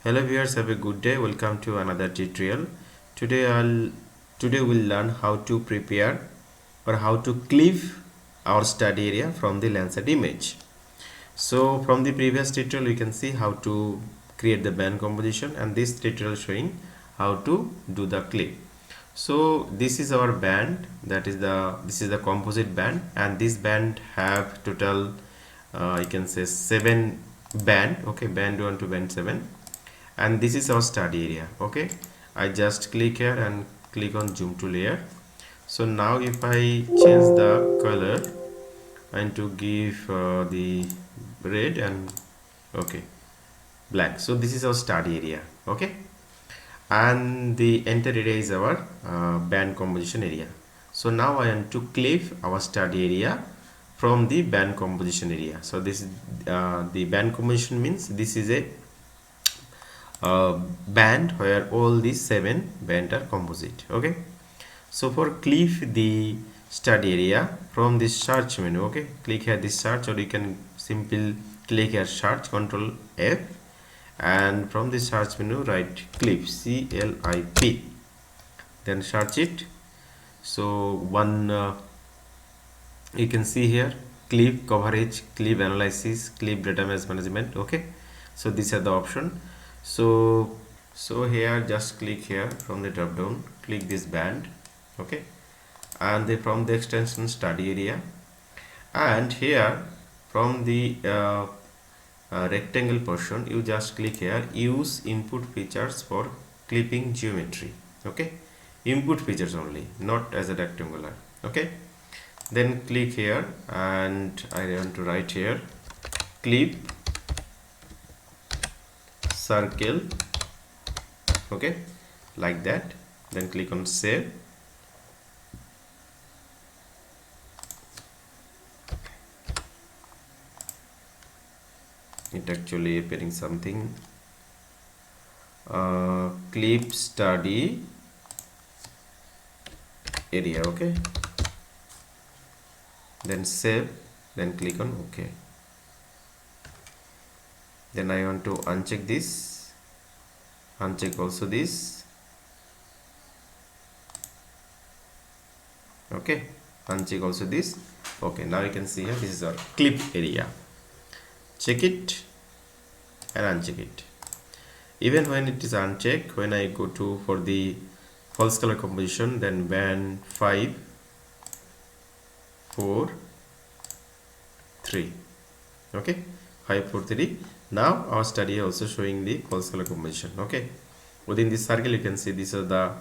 Hello viewers, have a good day. Welcome to another tutorial. Today we'll learn how to prepare or how to clip our study area from the Landsat image. So from the previous tutorial you can see how to create the band composition, and this tutorial showing how to do the clip. So this is our band, this is the composite band, and this band have total you can say 7 band. Okay, band 1 to band 7, and this is our study area. Okay, I just click here and click on zoom to layer. So now if I change the color and to give the red and okay black, so this is our study area. Okay, and the enter area is our band composition area. So now I want to clip our study area from the band composition area. So this is the band composition means this is a band where all these 7 bands are composite. Okay, so for clip the study area from this search menu, okay, click here this search, or you can simply click here search, control F, and from the search menu write clip, CLIP, then search it. So you can see here clip coverage, clip analysis, clip database management. Okay, so these are the option. So here just click here from the drop down, click this band. Okay, and from the extension study area, and here from the rectangle portion you just click here use input features for clipping geometry. Okay, input features only, not as a rectangular. Okay, then click here and I want to write here clip circle. Okay, like that, then click on save. It actually appearing something clip study area. Okay, then save, then click on OK. Then I want to uncheck this, uncheck also this. Okay, uncheck also this. Okay, now you can see here this is our clip area. Check it and uncheck it. Even when it is unchecked, when I go to for the false color composition, then band 5 4 3. Okay, 5 4 3. Now our study also showing the false color composition. Okay, within this circle you can see these are the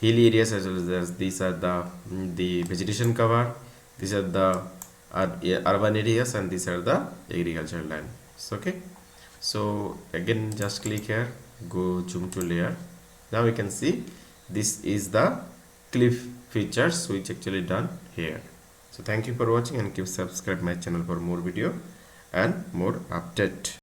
hilly areas, as well as these are the vegetation cover, these are the urban areas, and these are the agricultural land. Okay, so again just click here, go zoom to layer. Now you can see this is the clip features which actually done here. So thank you for watching, and keep subscribe my channel for more video and more update.